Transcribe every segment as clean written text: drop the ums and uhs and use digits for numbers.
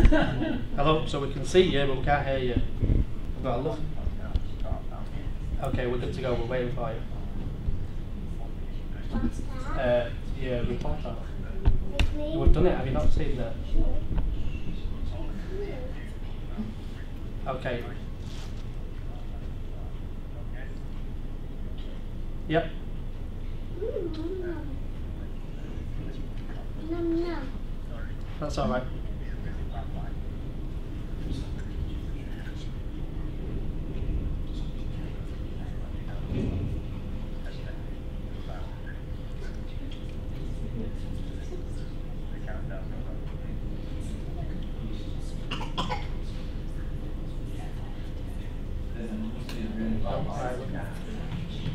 Hello, so we can see you, but we can't hear you. We've got a look. Okay, we're good to go. We're waiting for you. Yeah, reporter. We've done it. Have you not seen that? Okay. Yep. That's all right.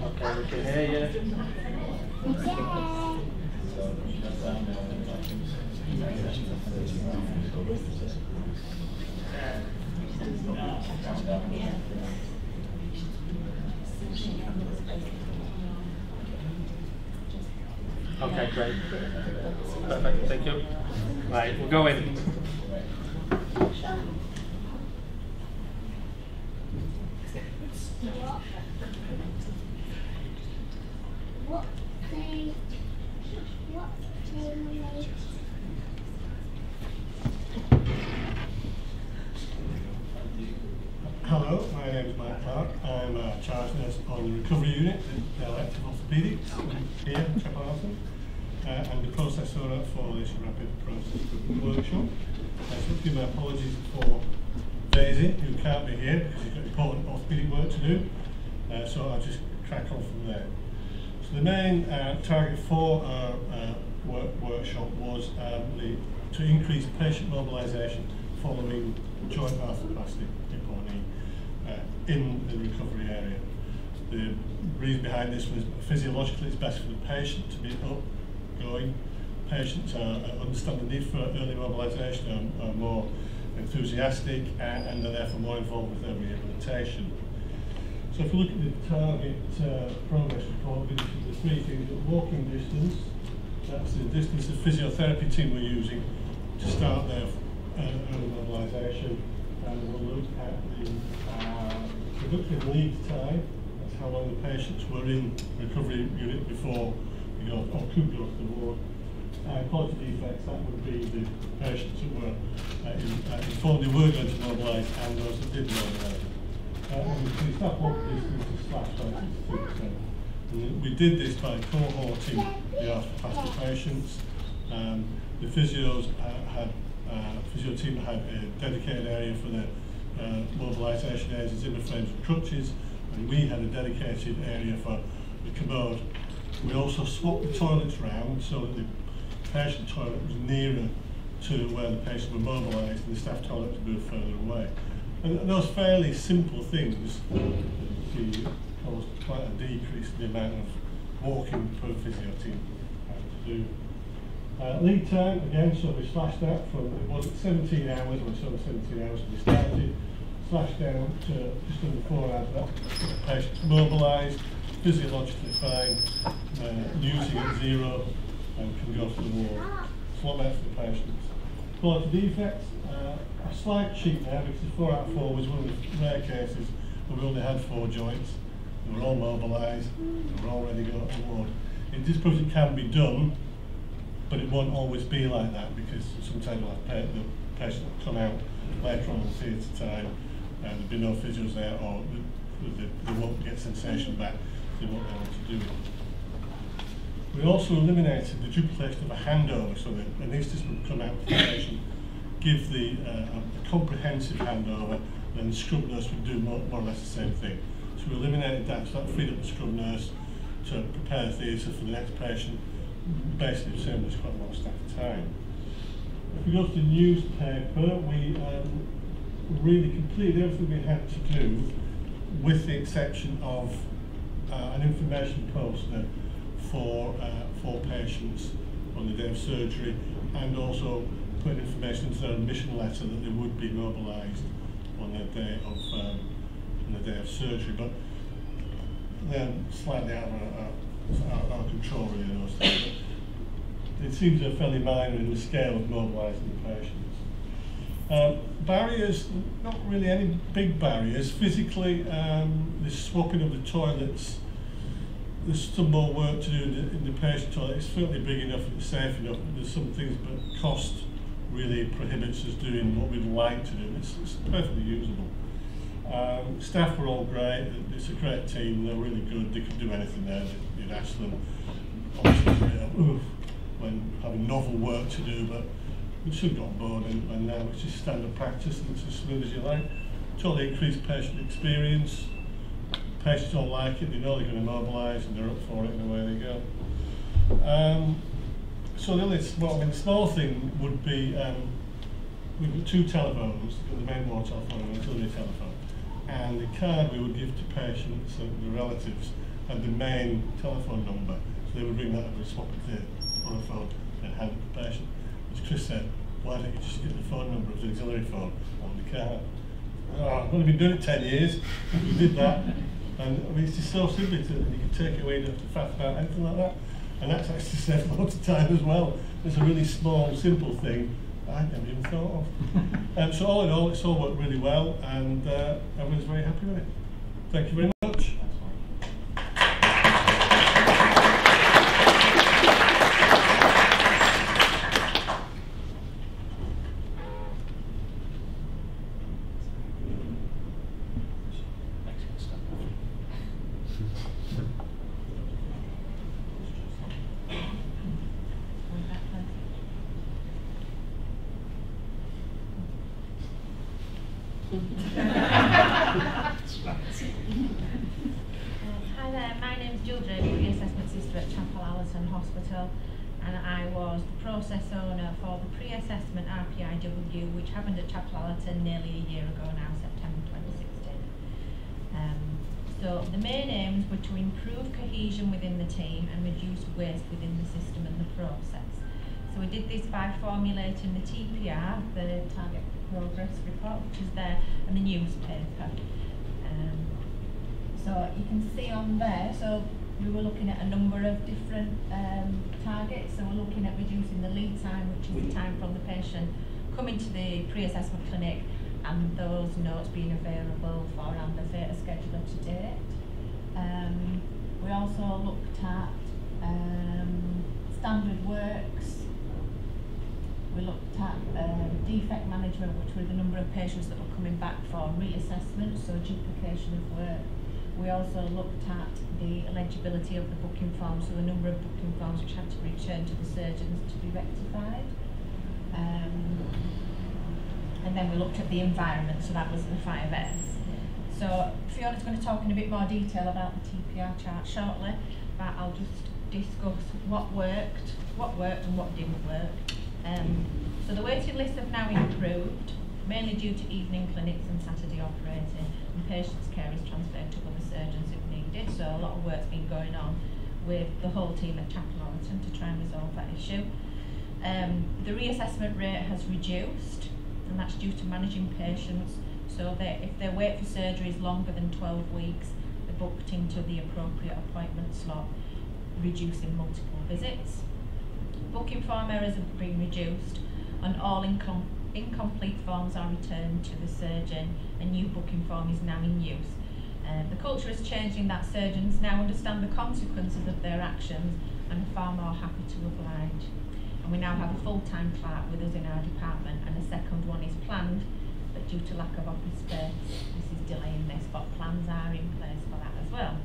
Okay, we can hear you. Okay, great. Perfect, thank you. Right, we'll go in. Hello, my name is Mike Clark. I'm a charge nurse on the recovery unit at elective orthopaedics here in Chapel. I'm the process owner for this rapid process workshop. So give my apologies for Daisy, who can't be here because she's got important orthopaedic work to do. So I'll just crack on from there. So the main target for our workshop was to increase patient mobilisation following joint arthroplasty in the recovery area. The reason behind this was physiologically it's best for the patient to be up, going. Patients understand the need for early mobilisation, are more enthusiastic, and are therefore more involved with their rehabilitation. So if you look at the target progress report, we look at the three things: walking distance, that's the distance the physiotherapy team were using to start their early mobilisation, and we'll look at the productive lead time, that's how long the patients were in recovery unit before we go, or could go to the ward. Quality defects, that would be the patients that were informed they were going to mobilise and those that did mobilise. And the staff walk distance is slashed by 62%. We did this by cohorting the arthroplasty patients. The physios physio team had a dedicated area for the mobilisation aids and Zimmer frames and crutches, and we had a dedicated area for the commode. We also swapped the toilets around so that the patient toilet was nearer to where the patient were mobilised and the staff toilet was moved further away. And those fairly simple things caused quite a decrease in the amount of walking per physio team to do. Lead time, again, so we slashed that from, it was at 17 hours, or sort of 17 hours when we started, slashed down to just under 4 hours. That patient's mobilised, physiologically fine, using at 0, and can go to the ward. Swap out for the patients. Quality defects, a slight cheat there because the 4 out of 4 was one of the rare cases where we only had 4 joints. They were all mobilised, they were all ready to go to the ward. It just proves it can be done, but it won't always be like that because sometimes we'll have the patient will come out later on in the theatre time and there'll be no physios there, or they won't get sensation back, they won't be able to do it. We also eliminated the duplication of a handover, so that the anaesthetist would come out to the patient, give a comprehensive handover, then the scrub nurse would do more or less the same thing. So we eliminated that, so that freed up the scrub nurse to prepare the theatre for the next patient, basically the same as quite a lot of staff time. If we go to the newspaper, we really completed everything we had to do, with the exception of an information poster for patients on the day of surgery, and also put information into their admission letter that they would be mobilised on the day of surgery. But they're slightly out of our control, really, those things. It seems fairly minor in the scale of mobilising the patients. Barriers, not really any big barriers. Physically, the swapping of the toilets, there's some more work to do in the patient toilet. It's certainly big enough, it's safe enough, but there's some things, but cost really prohibits us doing what we'd like to do. It's perfectly usable. Staff were all great, it's a great team, they're really good, they could do anything there, you'd ask them. Obviously, when having novel work to do, but we soon got bored, and now it's just standard practice and it's as smooth as you like. Totally increased patient experience. Patients don't like it, they know they're going to mobilise and they're up for it, and away they go. So the only small thing would be, we've got 2 telephones, the main ward telephone and the auxiliary telephone. And the card we would give to patients and the relatives had the main telephone number. So they would ring that up and swap it on the phone and hand it to the patient. As Chris said, why don't you just get the phone number of the auxiliary phone on the card? Oh, I've only been doing it 10 years. We did that. And I mean, it's just so simple, and you can take it away, you don't have to faff about anything like that. And that's actually saved lots of time as well. It's a really small, simple thing I never even thought of. So all in all, it's all worked really well, and everyone's very happy with it. Thank you very much. Hi there, my name is Jill Draper, pre-assessment sister at Chapel Allerton Hospital, and I was the process owner for the pre-assessment RPIW, which happened at Chapel Allerton nearly a year ago now, September 2016. So the main aims were to improve cohesion within the team and reduce waste within the system and the process. So we did this by formulating the TPR, the Target Progress Report, which is there, and the newspaper. So you can see on there, so we were looking at a number of different targets. So we're looking at reducing the lead time, which is the time from the patient coming to the pre-assessment clinic and those notes being available for and the theta scheduler to date. We also looked at standard works. We looked at defect management, which were the number of patients that were coming back for reassessment, so duplication of work. We also looked at the eligibility of the booking forms, so the number of booking forms which had to be returned to the surgeons to be rectified. And then we looked at the environment, so that was the 5S. So Fiona's going to talk in a bit more detail about the TPR chart shortly, but I'll just discuss what worked and what didn't work. So the waiting lists have now improved, mainly due to evening clinics and Saturday operating, and patients' care is transferred to other surgeons if needed. So a lot of work's been going on with the whole team at Chapel Allerton to try and resolve that issue. The reassessment rate has reduced, and that's due to managing patients, so that if their wait for surgery is longer than 12 weeks, they're booked into the appropriate appointment slot, reducing multiple visits. Booking form errors have been reduced, and all incomplete forms are returned to the surgeon. A new booking form is now in use. The culture has changed in that surgeons now understand the consequences of their actions and are far more happy to oblige. And we now have a full-time clerk with us in our department, and a second one is planned, but due to lack of office space, this is delaying this, but plans are in place for that as well.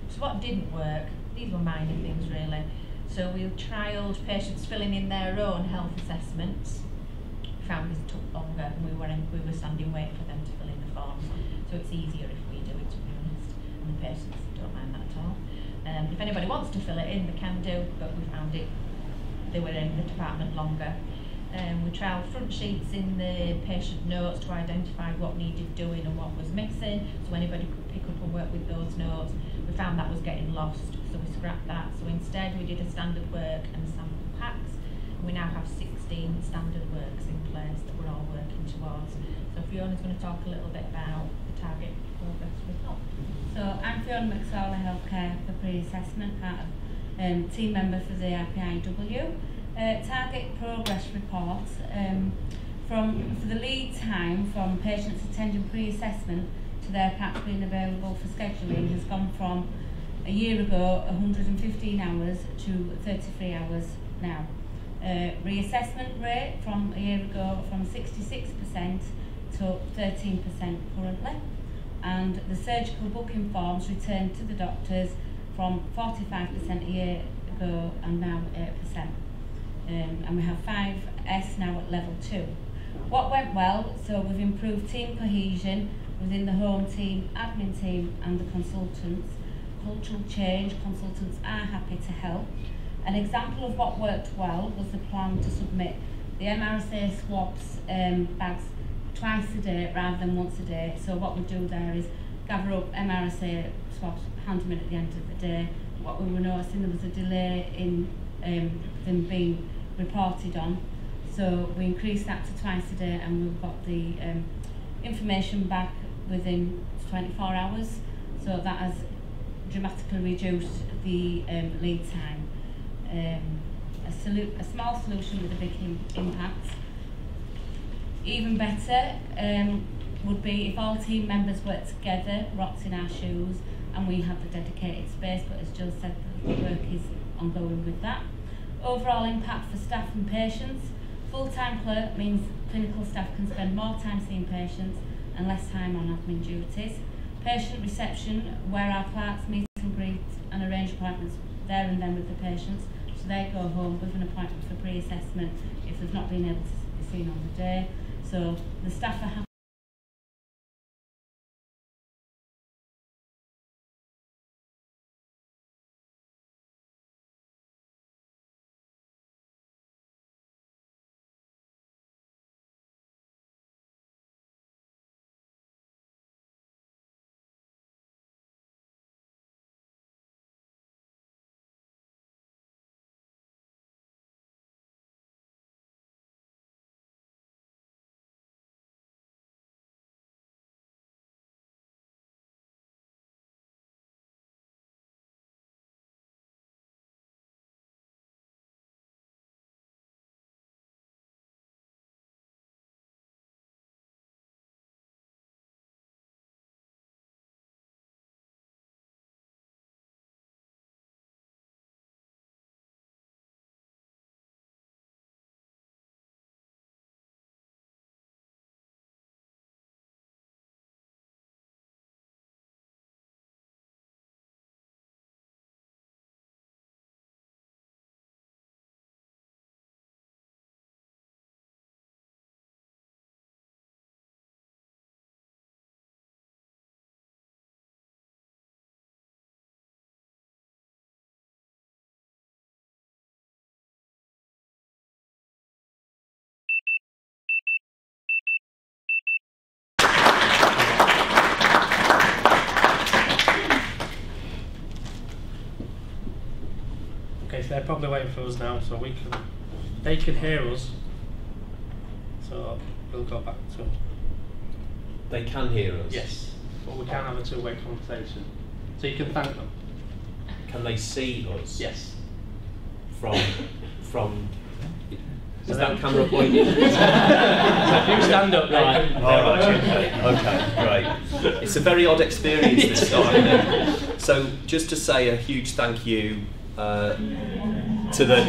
So what didn't work, these were minor things really. So we trialled patients filling in their own health assessments. Found this took longer, and we were standing waiting for them to fill in the forms. So it's easier if we do it, to be honest, and the patients don't mind that at all. If anybody wants to fill it in, they can do, but we found they were in the department longer. We trialled front sheets in the patient notes to identify what needed doing and what was missing, so anybody could pick up and work with those notes. We found that was getting lost, so we scrapped that. So instead we did a standard work and sample packs. We now have 16 standard works in place that we're all working towards. So Fiona's going to talk a little bit about the Target Progress Report. So I'm Fiona McSorley, Healthcare for Pre-Assessment, part of team member for the RPIW. Target Progress Report. for the lead time from patients attending pre-assessment to their packs being available for scheduling has gone from a year ago 115 hours to 33 hours now. Reassessment rate from a year ago from 66% to 13% currently, and the surgical booking forms returned to the doctors from 45% a year ago and now 8%. And we have 5S now at level 2. What went well? So we've improved team cohesion within the home team, admin team and the consultants. Cultural change, consultants are happy to help. An example of what worked well was the plan to submit the MRSA swabs bags twice a day rather than once a day. So what we do there is gather up MRSA swabs, hand them in at the end of the day. What we were noticing, there was a delay in them being reported on. So we increased that to twice a day, and we've got the information back within 24 hours. So that has dramatically reduced the lead time. A small solution with a big impact. Even better would be if all team members work together, rocks in our shoes, and we have the dedicated space, but as Jill said, the work is ongoing with that. Overall impact for staff and patients. Full-time clerk means clinical staff can spend more time seeing patients and less time on admin duties. Patient reception, where our clerks meet and greet and arrange appointments there and then with the patients, so they go home with an appointment for pre-assessment if they've not been able to be seen on the day. So the staff are happy. Okay, so they're probably waiting for us now, so they can hear us. So we'll go back to them. They can hear us? Yes, but we can have a two-way conversation. So you can thank them. Can they see us? Yes. From So is that then- camera pointing? So if you stand up, Right. they All right. Okay. Great. It's a very odd experience this start, isn't it? So just to say a huge thank you to the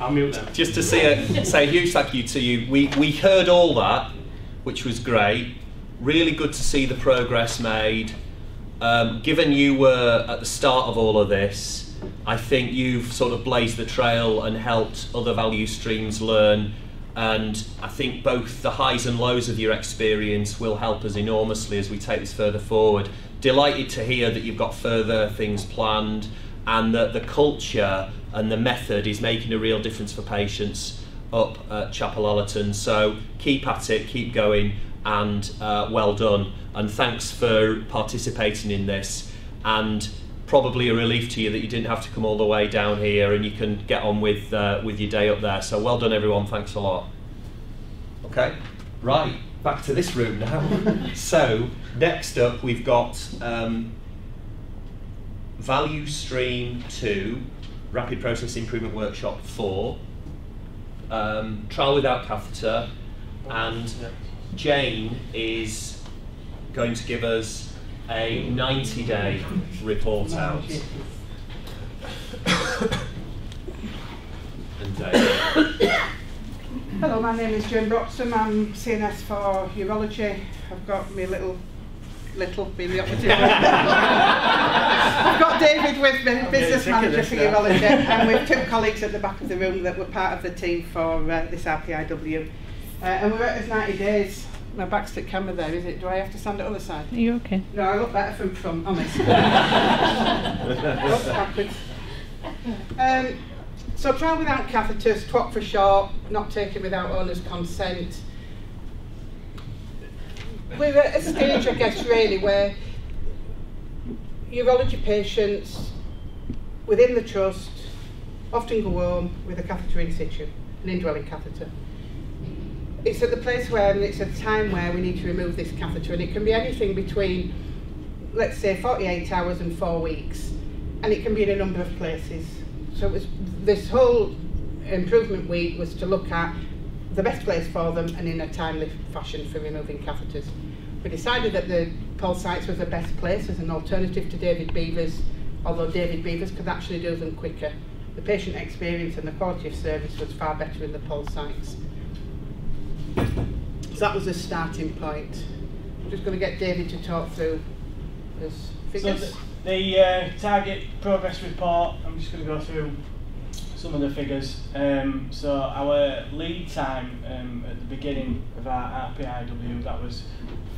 I'll mute them. Just to say a huge thank you to you. We heard all that, which was great. Really good to see the progress made. Given you were at the start of all of this, I think you've sort of blazed the trail and helped other value streams learn, and I think both the highs and lows of your experience will help us enormously as we take this further forward. Delighted to hear that you've got further things planned and that the culture and the method is making a real difference for patients up at Chapel Allerton. So keep at it, keep going, and well done. And thanks for participating in this, and probably a relief to you that you didn't have to come all the way down here and you can get on with your day up there. So well done everyone, thanks a lot. Okay, right, back to this room now. So next up we've got Value Stream 2, Rapid Process Improvement Workshop 4. trial without catheter, and Jane is going to give us a 90-day report out. And David. Hello, my name is Jane Broxham. I'm CNS for urology. I've got my little being the operative. I've got David with me, business manager for urology, and we've 2 colleagues at the back of the room that were part of the team for this RPIW. And we're at his 90 days. My back's to the camera there, is it? Do I have to stand at the other side? Are you okay? No, I look better from front, honest. Backwards. So trial without catheters, TWOC for short, not taken without owner's consent. We're at a stage, I guess, really, where urology patients within the trust often go home with a catheter in situ, an indwelling catheter. It's at the place where, it's a time where we need to remove this catheter, and it can be anything between, let's say, 48 hours and 4 weeks, and it can be in a number of places. So this whole improvement week was to look at the best place for them and in a timely fashion for removing catheters. We decided that the Pulse sites was the best place as an alternative to David Beaver's, although David Beaver's could actually do them quicker. The patient experience and the quality of service was far better in the Pulse sites. So that was the starting point. I'm just going to get David to talk through his figures. So the target progress report, I'm just going to go through some of the figures. So our lead time at the beginning of our RPIW, that was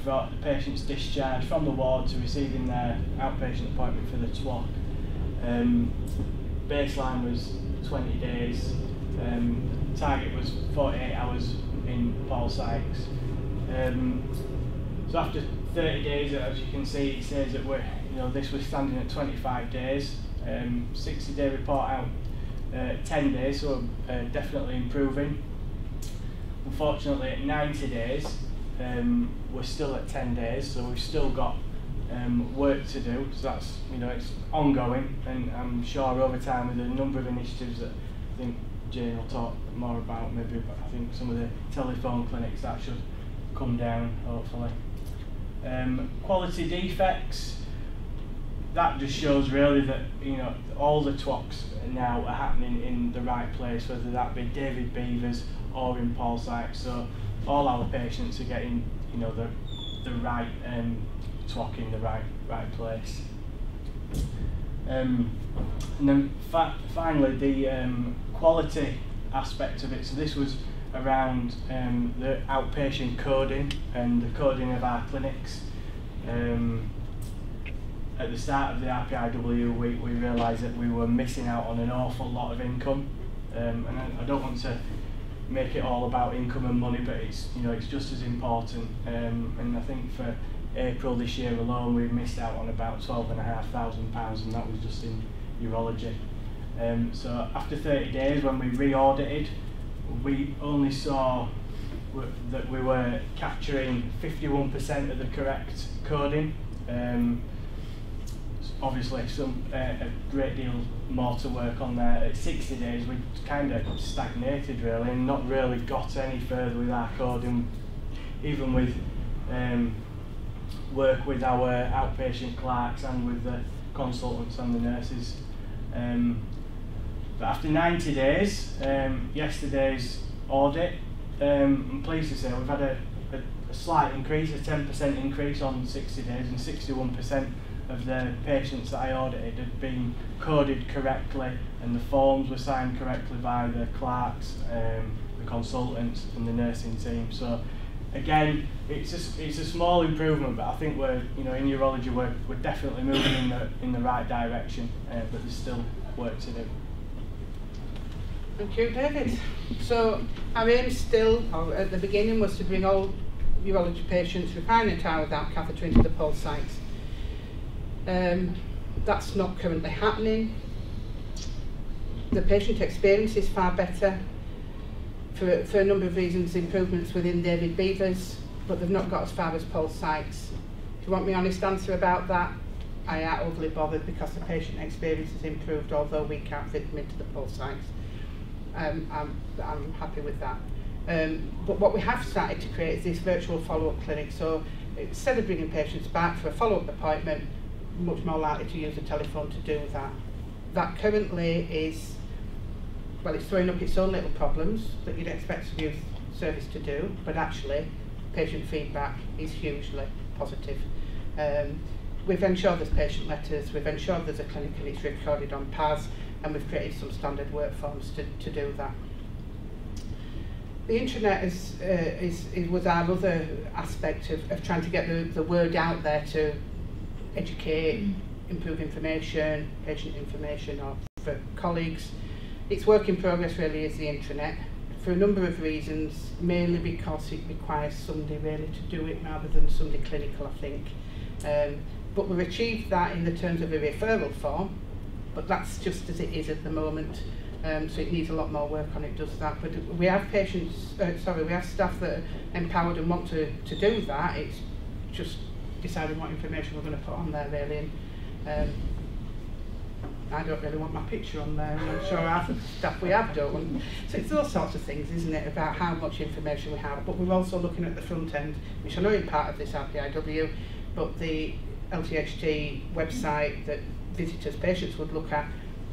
for the patient's discharge from the ward to receiving their outpatient appointment for the TWOC. Baseline was 20 days. Target was 48 hours in Paul Sykes. So after 30 days, as you can see, it says that this was standing at 25 days. 60-day report out 10 days, so definitely improving. Unfortunately, at 90 days, we're still at 10 days, so we've still got work to do. So that's, it's ongoing, and I'm sure over time with a number of initiatives that I think Jane will talk more about, maybe, but I think some of the telephone clinics that should come down, hopefully. Quality defects, that just shows really that all the TWOCs now are happening in the right place, whether that be David Beavers or in Paul Sykes. So all our patients are getting the right TWOC in the right place. And then finally the quality aspect of it. So this was around the outpatient coding and the coding of our clinics. At the start of the RPIW, we realised that we were missing out on an awful lot of income, and I don't want to make it all about income and money, but it's just as important. And I think for April this year alone, we missed out on about £12,500, and that was just in urology. So after 30 days, when we re-audited, we only saw that we were capturing 51% of the correct coding. Obviously, a great deal more to work on there. At 60 days, we kind of stagnated really, and not really got any further with our coding, even with work with our outpatient clerks and with the consultants and the nurses. But after 90 days, yesterday's audit, I'm pleased to say we've had a slight increase, a 10% increase on 60 days, and 61% of the patients that I audited had been coded correctly, and the forms were signed correctly by the clerks, the consultants and the nursing team. So again, it's a small improvement, but I think we're in urology we're definitely moving in the right direction, but there's still work to do. Thank you, David. So our aim still, or at the beginning, was to bring all urology patients requiring a trial without catheter into the Pulse sites. That's not currently happening. The patient experience is far better for a number of reasons, improvements within David Beavers, but they've not got as far as Pulse sites. If you want my honest answer about that, I ain't overly bothered because the patient experience has improved, although we can't fit them into the Pulse sites. I'm happy with that. But what we have started to create is this virtual follow-up clinic. So instead of bringing patients back for a follow-up appointment, much more likely to use the telephone to do that. That currently is, well, it's throwing up its own little problems that you'd expect a new service to do, but actually patient feedback is hugely positive. We've ensured there's patient letters, we've ensured there's a clinic and it's recorded on PAS, and we've created some standard work forms to do that. The intranet was our other aspect of trying to get the word out there to educate, improve information, patient information, or for colleagues. Its work in progress really is the intranet, for a number of reasons, mainly because it requires somebody really to do it rather than somebody clinical, I think. But we've achieved that in the terms of a referral form, but that's just as it is at the moment. So it needs a lot more work on it, does that. But we have patients, we have staff that are empowered and want to do that. It's just deciding what information we're going to put on there, really. And I don't really want my picture on there, and I'm sure half of the staff we have don't want. So it's those sorts of things, isn't it, about how much information we have. But we're also looking at the front end, which I know is part of this RPIW, but the LTHT website that visitors, patients would look at,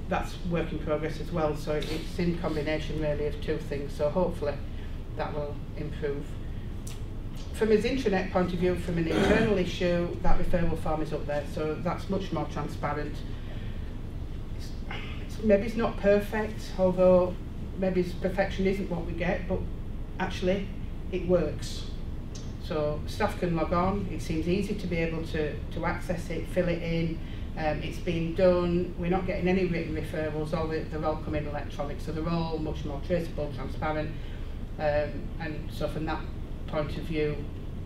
that's work in progress as well. So it's in combination really of two things. So hopefully that will improve. From his intranet point of view, from an internal issue, that referral form is up there, so that's much more transparent. Maybe it's not perfect, although maybe perfection isn't what we get, but actually it works. So staff can log on, it seems easy to be able to access it, fill it in, it's being done, we're not getting any written referrals, they're all coming electronic, so they're all much more traceable, transparent, and so from that point of view,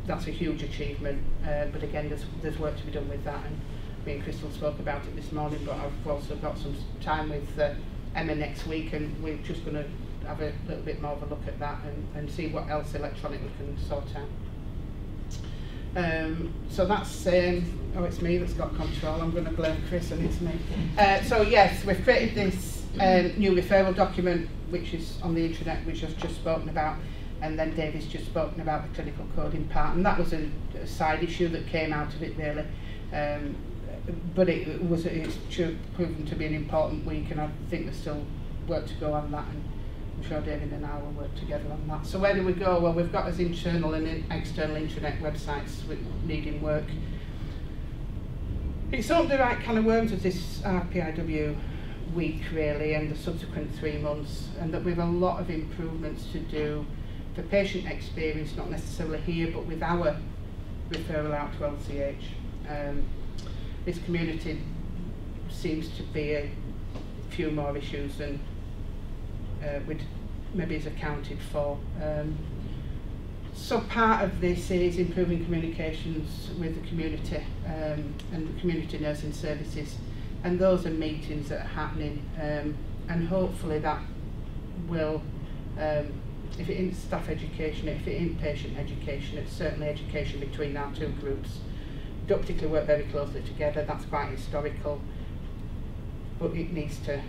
that's a huge achievement, but again there's work to be done with that, and me and Crystal spoke about it this morning, but I've also got some time with Emma next week, and we're just going to have a little bit more of a look at that and see what else electronic we can sort out. So that's, oh, it's me that's got control, I'm going to blame Chris and it's me. So yes, we've created this new referral document which is on the intranet, which I've just spoken about, and then David's just spoken about the clinical coding part, and that was a side issue that came out of it really. But it's proven to be an important week, and I think there's still work to go on that, and I'm sure David and I will work together on that. So where do we go? Well, we've got as internal and external intranet websites needing work. It's opened the right kind of worms of this RPIW week really, and the subsequent 3 months, and that we've a lot of improvements to do for patient experience, not necessarily here, but with our referral out to LCH. This community seems to be a few more issues than maybe is accounted for. So part of this is improving communications with the community and the community nursing services, and those are meetings that are happening, and hopefully that will, if it is staff education, if it is patient education, it's certainly education between our two groups. Don't particularly work very closely together, that's quite historical, but it needs to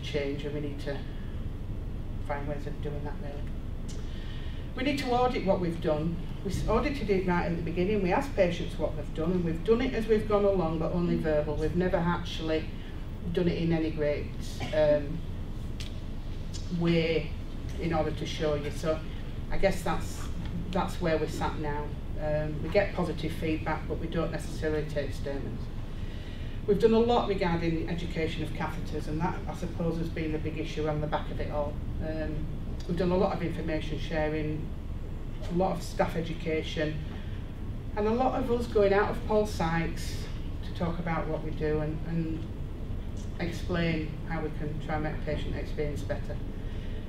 change, and we need to find ways of doing that really. We need to audit what we've done. We audited it right at the beginning, we asked patients what they've done, and we've done it as we've gone along, but only verbal. We've never actually done it in any great way in order to show you. So I guess that's where we're sat now. We get positive feedback, but we don't necessarily take statements. We've done a lot regarding education of catheters, and that, I suppose, has been the big issue on the back of it all. We've done a lot of information sharing, a lot of staff education, and a lot of us going out of Paul Sykes to talk about what we do and explain how we can try and make patient experience better.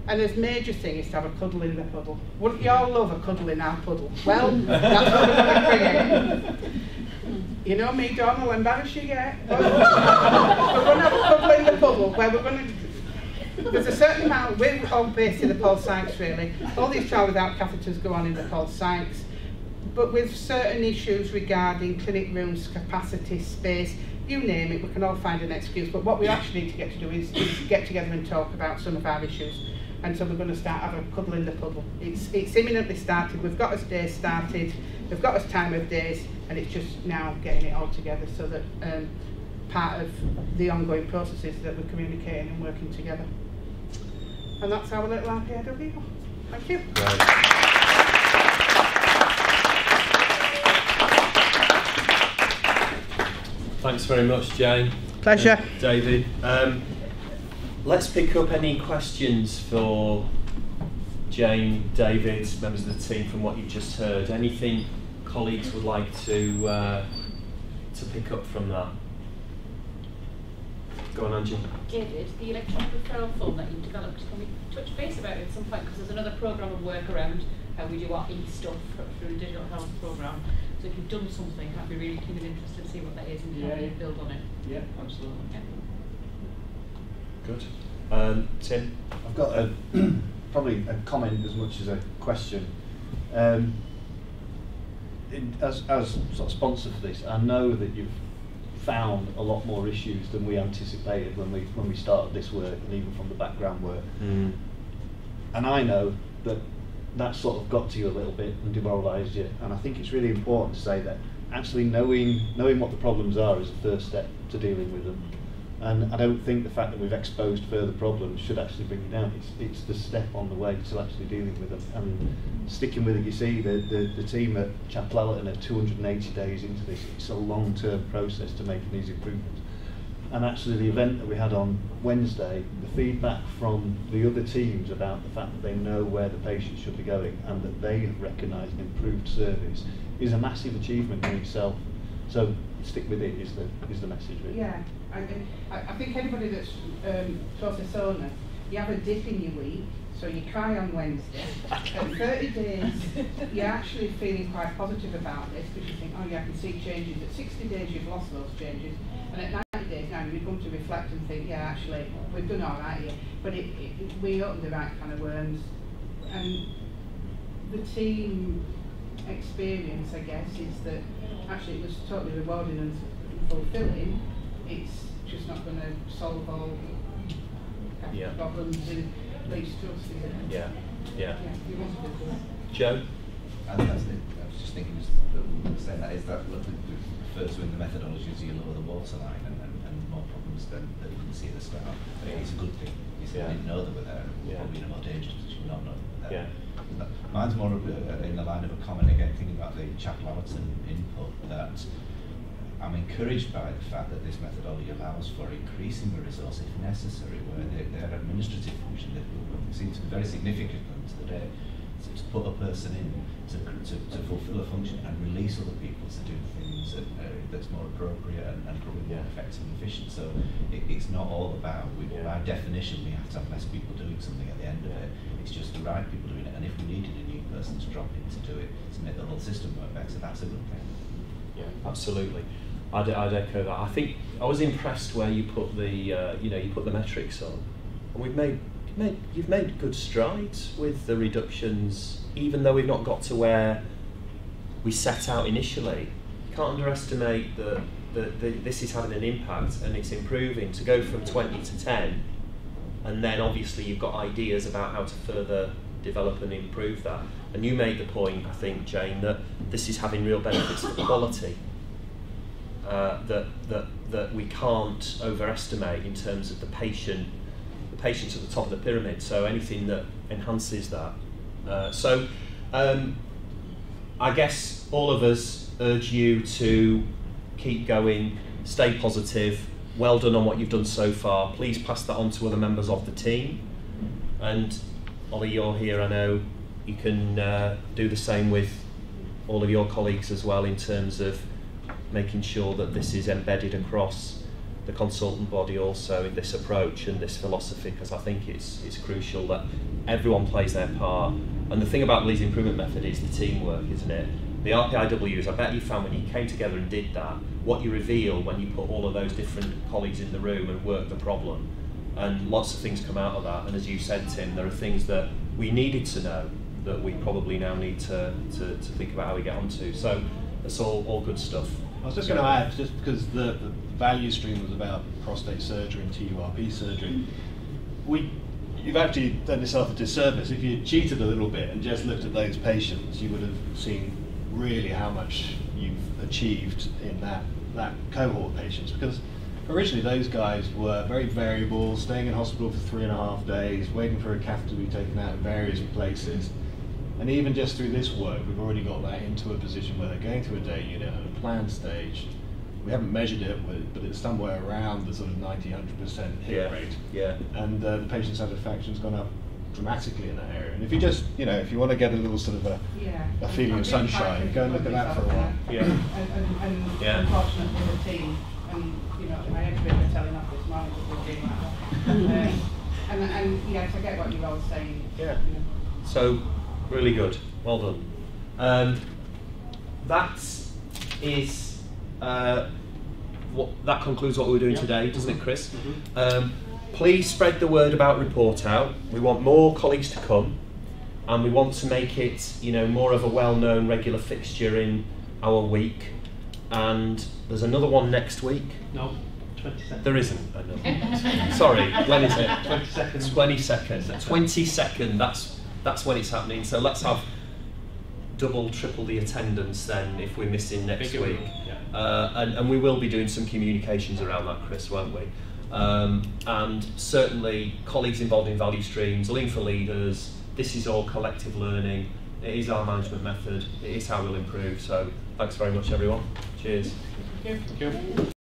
And his major thing is to have a cuddle in the puddle. Wouldn't you all love a cuddle in our puddle? Well, that's what we're going to create. You know me, Dawn, I'll embarrass you yet. Well, we're going to have a cuddle in the puddle where we're going to... There's a certain amount, we're all based in the Paul Sykes really. All these trials without catheters go on in the Paul Sykes, but with certain issues regarding clinic rooms, capacity, space, you name it, we can all find an excuse. But what we actually need to get to do is get together and talk about some of our issues. And so we're going to start having a cuddle in the puddle. It's imminently started. We've got us days started. We've got us time of days, and it's just now getting it all together so that part of the ongoing process is that we're communicating and working together. And that's our little RPIW. Thank you. Thanks very much, Jane. Pleasure. David. Let's pick up any questions for Jane, David, members of the team, from what you've just heard. Anything colleagues would like to pick up from that? Go on, Angie. David, the electronic referral form that you've developed, can we touch base about it at some point? Because there's another programme of work around how we do our e-stuff through the digital health programme. So if you've done something, I'd be really keen and interested to see what that is and how you build on it. Yeah, absolutely. Yeah. Good. Tim? I've got probably a comment as much as a question. As sort of sponsor for this, I know that you've found a lot more issues than we anticipated when we started this work, and even from the background work. And I know that sort of got to you a little bit and demoralised you. And I think it's really important to say that actually knowing what the problems are is the first step to dealing with them. And I don't think the fact that we've exposed further problems should actually bring you down. It's the step on the way to actually dealing with them and sticking with it. You see, the team at Chaplallerton are 280 days into this. It's a long-term process to making these improvements. And actually the event that we had on Wednesday, the feedback from the other teams about the fact that they know where the patients should be going and that they have recognised an improved service is a massive achievement in itself. So stick with it is the message really. Yeah, I think anybody that's process owner, you have a dip in your week, so you cry on Wednesday. At 30 days, you're actually feeling quite positive about this because you think, oh yeah, I can see changes. At 60 days, you've lost those changes. And at 90 days now, you come to reflect and think, yeah, actually, we've done all right here. But we opened the right kind of worms. And the team experience, I guess, is that actually it was totally rewarding and fulfilling. It's just not going to solve all problems in Leeds Trust, is it? Yeah. You want to do that. Joe? I was just thinking, saying that is that refers to in the methodologies you lower the waterline and more problems than we can see at the start. It's a good thing. You didn't know they were there. We're probably in a more dangerous position not knowing they were there. Mine's more in the line of a comment again, thinking about the Chaplallerton input, that I'm encouraged by the fact that this methodology allows for increasing the resource if necessary, where their administrative function seems to be very significant to the day. To put a person in to fulfil a function and release other people to do things that's more appropriate and probably more effective and efficient. So it's not all about, by definition, we have to have less people doing something at the end of it. It's just the right people doing it. And if we needed a new person to drop in to do it, to make the whole system work better, that's a good thing. Yeah, absolutely. I'd echo that. I think I was impressed where you put the you put the metrics on, and you've made good strides with the reductions, even though we've not got to where we set out initially. You can't underestimate that this is having an impact and it's improving. To go from 20 to 10, and then obviously you've got ideas about how to further develop and improve that. And you made the point, I think, Jane, that this is having real benefits for quality. That we can't overestimate in terms of the patients at the top of the pyramid. So anything that enhances that. I guess all of us urge you to keep going, stay positive. Well done on what you've done so far. Please pass that on to other members of the team. And Ollie, you're here, I know. You can do the same with all of your colleagues as well, in terms of making sure that this is embedded across the consultant body also in this approach and this philosophy, because I think it's crucial that everyone plays their part. And the thing about the Leeds Improvement Method is the teamwork, isn't it? The RPIWs, I bet you found when you came together and did that, what you reveal when you put all of those different colleagues in the room and work the problem, and lots of things come out of that. And as you said, Tim, there are things that we needed to know that we probably now need to think about how we get onto. So that's all good stuff. I was just going to add, just because the value stream was about prostate surgery and TURP surgery, you've actually done yourself a disservice. If you cheated a little bit and just looked at those patients, you would have seen really how much you've achieved in that cohort of patients. Because originally those guys were very variable, staying in hospital for 3.5 days, waiting for a catheter to be taken out in various places. And even just through this work, we've already got that into a position where they're going to a day unit at a planned stage. We haven't measured it, but it's somewhere around the sort of 90–100% hit rate. Yeah. And the patient satisfaction's gone up dramatically in that area. And if you just, if you want to get a little sort of a feeling of sunshine, go and look at that for a while. Yeah. And unfortunately the team, and my ex-worker telling off this morning that we're doing that. And yes, I get what you're all saying. Yeah. So, really good. Well done. That concludes what we're doing today, doesn't it, Chris? Please spread the word about Report Out. We want more colleagues to come, and we want to make it, more of a well-known regular fixture in our week. And there's another one next week. No, 22nd. There isn't. I know. Sorry, when is it? 22nd. 22nd. 22nd. That's when it's happening. So let's have double, triple the attendance then if we're missing next week. And we will be doing some communications around that, Chris, won't we? And certainly colleagues involved in value streams, Lean for Leaders, this is all collective learning, it is our management method, it is how we'll improve. So thanks very much everyone. Cheers. Thank you.